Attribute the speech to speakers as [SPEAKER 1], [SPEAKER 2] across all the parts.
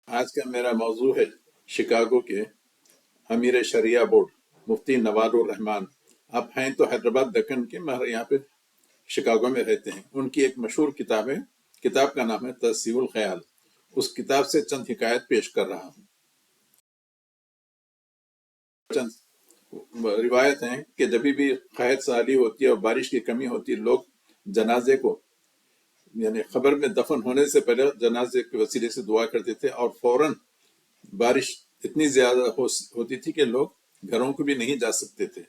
[SPEAKER 1] آج کا میرا موضوع ہے شکاگو کے امیر شریعہ بورڈ مفتی نوار الرحمان. آپ ہیں تو حیدرآباد دکن کے، مگر یہاں پہ شکاگو میں رہتے ہیں. ان کی ایک مشہور کتاب ہے، کتاب کا نام ہے تصحیح الخیال. اس کتاب سے چند حکایت پیش کر رہا ہوں. چند روایت ہیں کہ جب بھی قحط سالی ہوتی ہے اور بارش کی کمی ہوتی ہے، لوگ جنازے کو یعنی خبر میں دفن ہونے سے پہلے جنازے کے وسیلے سے دعا کرتے تھے، اور فوراً بارش اتنی زیادہ ہوتی تھی کہ لوگ گھروں کو بھی نہیں جا سکتے تھے.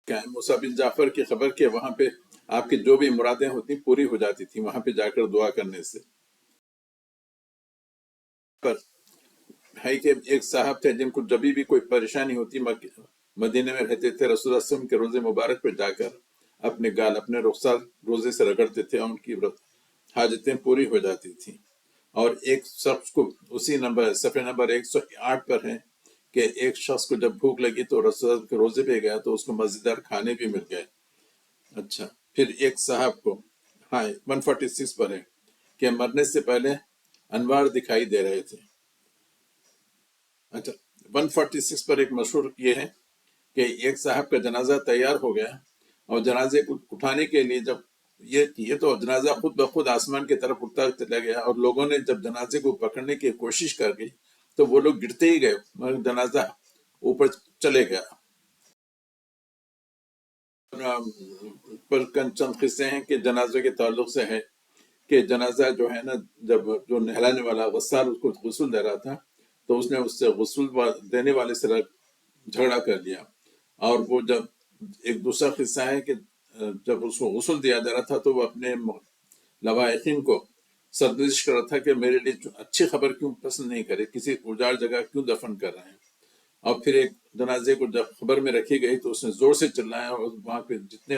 [SPEAKER 1] کہ موسیٰ بن جعفر کی خبر کہ وہاں پہ آپ کی جو بھی مرادیں ہوتی پوری ہو جاتی تھی وہاں پہ جا کر دعا کرنے سے. پر ہے کہ ایک صاحب تھے جن کو جب بھی کوئی پریشانی ہوتی مدینے میں رہتے تھے، رسول اللہ صلی اللہ علیہ وسلم کے روزے مبارک پہ جا کر اپنے گال اپنے رخسار روزے سے رگڑتے تھے، اور ان کی حاجتیں پوری ہو جاتی تھیں. اور ایک شخص کو اسی صفحے نمبر 108 پر ہے کہ ایک شخص کو جب بھوک لگی تو رسول اللہ کے روزے پہ گیا تو اس کو مزیدار کھانے بھی مل گئے. اچھا، پھر ایک صاحب کو 146 پر ہے کہ مرنے سے پہلے انوار دکھائی دے رہے تھے. اچھا، 146 پر ایک مشہور یہ ہے کہ ایک صاحب کا جنازہ تیار ہو گیا، اور جنازے کو اٹھانے کے لیے جب یہ تو جنازہ خود بخود آسمان کی طرف اٹھتا چلا گیا، اور لوگوں نے جب جنازے کو پکڑنے کی کوشش کر گئی تو وہ لوگ گرتے ہی گئے مگر جنازہ اوپر چلے گیا. پر چند قصے ہیں کہ جنازے کے تعلق سے ہے کہ جنازہ جو ہے نا، جب جو نہلانے والا غسال اس کو غسل دے رہا تھا تو اس نے اس سے غسل دینے والے سے جھگڑا کر لیا. اور وہ جب ایک دوسرا قصہ ہے کہ جب اس کو غسل دیا جا رہا تھا تو وہ اپنے لواحقین کو سرزنش کر رہا تھا کہ میرے لیے اچھی خبر کیوں پسند نہیں کرے، کسی اجاڑ جگہ کیوں دفن کر رہے ہیں. اور پھر ایک جنازے کو جب خبر میں رکھی گئی تو اس نے زور سے چلایا، اور وہاں پہ جتنے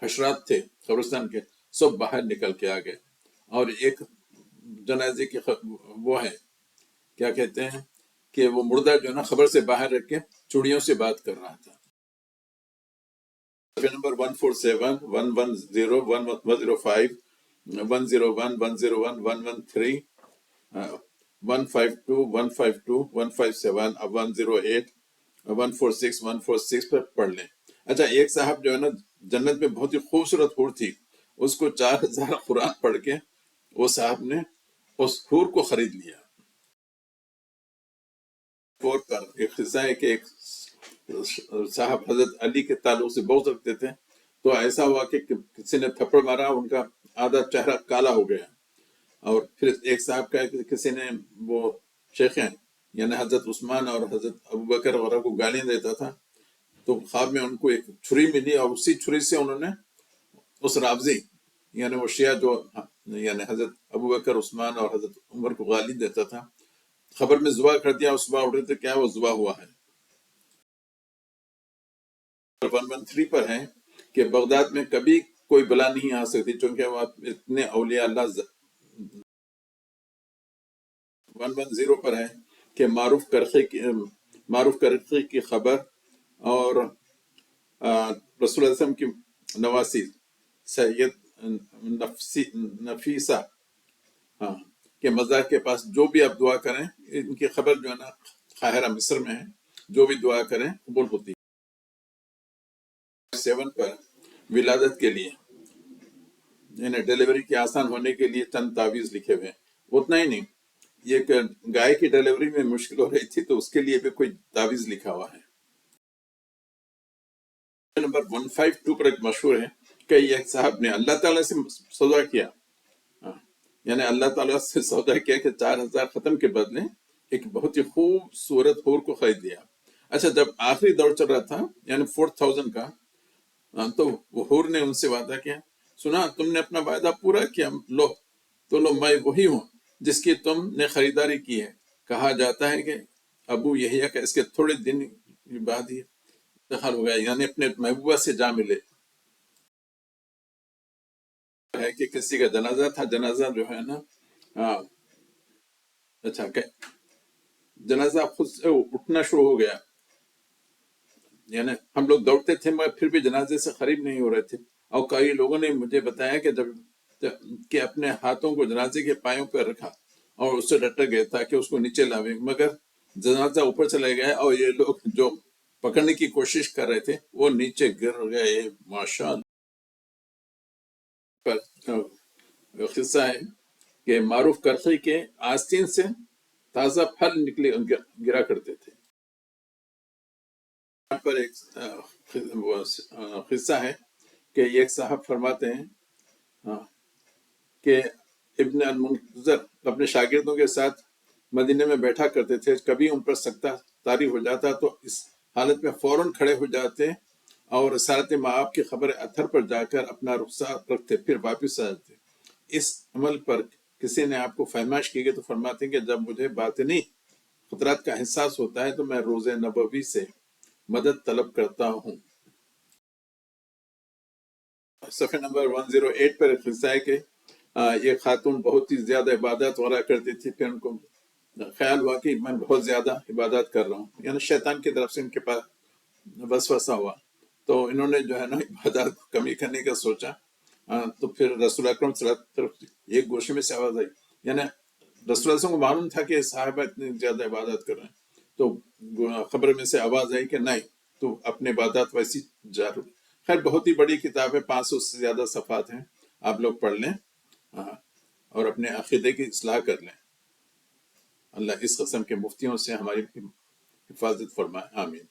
[SPEAKER 1] حشرات تھے قبرستان کے سب باہر نکل کے آ گئے. اور ایک جنازے کی وہ ہے کیا کہتے ہیں کہ وہ مردہ جو ہے نا خبر سے باہر رکھ کے چڑیوں سے بات کر رہا تھا. نمبر 147 110 105 101 101 113 152 152 157 108 146 146 پر پڑھ لیں. اچھا، ایک صاحب جو ہے نا جنت میں بہت ہی خوبصورت حور تھی، اس کو 4000 قرآن پڑھ کے وہ صاحب نے اس حور کو خرید لیا. فور پر ایک قصہ ہے کہ ایک صاحب حضرت علی کے تعلق سے بہت رکھتے تھے، تو ایسا ہوا کہ کسی نے تھپڑ مارا، ان کا آدھا چہرہ کالا ہو گیا. اور پھر ایک صاحب کا کسی نے وہ شیخین یعنی حضرت عثمان اور حضرت ابوبکر وغیرہ کو گالیاں دیتا تھا، تو خواب میں ان کو ایک چھری ملی، اور اسی چھری سے انہوں نے اس رابضی یعنی وہ شیعہ جو یعنی حضرت ابوبکر عثمان اور حضرت عمر کو گالی دیتا تھا، خبر میں ذبح کر دیا. اور صبح اٹھے تھے کیا وہ ذبح ہوا ہے. 113 پر ہے کہ بغداد میں کبھی کوئی بلا نہیں آ سکتی چونکہ وہ اتنے اولیاء اللہ 110 پر ہے کہ معروف کرخی کی خبر، اور رسول اللہ علیہ وسلم کی نواسی سید نفیسہ کہ مزار کے پاس جو بھی آپ دعا کریں، ان کی خبر جو ہے نا قاہرہ مصر میں ہے، جو بھی دعا کریں قبول ہوتی. 7 پر ولادت کے لیے یعنی ڈیلیوری کے آسان ہونے کے لیے چند تعویذ لکھے ہوئے ہیں. اتنا ہی نہیں، یہ کہ گائے کی ڈیلیوری میں مشکل ہو رہی تھی تو اس کے لیے بھی کوئی تعویذ لکھا ہوا ہے. نمبر 152 پر ایک مشہور ہے کہ ایک صاحب نے اللہ تعالیٰ سے سودا کیا، یعنی اللہ تعالیٰ سے سودا کیا کہ 4000 ختم کے بدلے ایک بہت ہی خوبصورت حور کو خرید لیا. اچھا، جب آخری دور چل رہا تھا یعنی 4000 کا، تو وہ حور نے ان سے وعدہ کیا، سنا تم نے اپنا وعدہ پورا کیا، لو میں وہی ہوں جس کی تم نے خریداری کی ہے. کہا جاتا ہے کہ ابو یحییٰ کا اس کے تھوڑے دن بعد ہی انتقال ہو گیا، یعنی اپنے محبوبہ سے جا ملے. ہے کہ کسی کا جنازہ تھا، جنازہ جو ہے نا اچھا کہ جنازہ خود سے اٹھنا شروع ہو گیا، یعنی ہم لوگ دوڑتے تھے مگر پھر بھی جنازے سے قریب نہیں ہو رہے تھے. اور کئی لوگوں نے مجھے بتایا کہ جب کہ اپنے ہاتھوں کو جنازے کے پایوں پر رکھا اور اس سے ڈٹ گئے تاکہ اس کو نیچے لاویں، مگر جنازہ اوپر چلے گئے اور یہ لوگ جو پکڑنے کی کوشش کر رہے تھے وہ نیچے گر گئے. ماشاء اللہ. پر قصہ ہے کہ معروف کرخی کے آستین سے تازہ پھل نکلے گرا کرتے تھے. یہاں پر ایک قصہ ہے کہ ایک صاحب فرماتے ہیں کہ ابن المنذر اپنے شاگردوں کے ساتھ مدینے میں بیٹھا کرتے تھے. کبھی ان پر سکتہ طاری ہو جاتا تو اس حالت میں فوراً کھڑے ہو جاتے اور رسالت مآب کی خبر اتھر پر جا کر اپنا رخسار رکھتے، پھر واپس آ جاتے. اس عمل پر کسی نے آپ کو فہمائش کی گئی تو فرماتے ہیں کہ جب مجھے باطنی خطرات کا احساس ہوتا ہے تو میں روزہ نبوی سے مدد طلب کرتا ہوں. صفحہ نمبر 108 پر ایک قصہ ہے کہ یہ خاتون بہت ہی زیادہ عبادت وغیرہ کرتی تھی. پھر ان کو خیال ہوا کہ میں بہت زیادہ عبادت کر رہا ہوں، یعنی شیطان کی طرف سے ان کے پاس وسوسہ ہوا. تو انہوں نے جو ہے نا عبادت کو کمی کرنے کا سوچا. تو پھر رسول اکرم صلی اللہ علیہ وسلم ایک گوشے میں سے آواز آئی، یعنی رسول اللہ صلی اللہ علیہ وسلم کو معلوم تھا کہ صحابہ اتنی زیادہ عبادت کر رہے ہیں. تو خبر میں سے آواز آئی کہ نہیں، تو اپنے عبادات ویسی جاری. خیر بہت ہی بڑی کتاب ہے، 500 سے زیادہ صفحات ہیں، آپ لوگ پڑھ لیں اور اپنے عقیدے کی اصلاح کر لیں. اللہ اس قسم کے مفتیوں سے ہماری حفاظت فرمائے، آمین.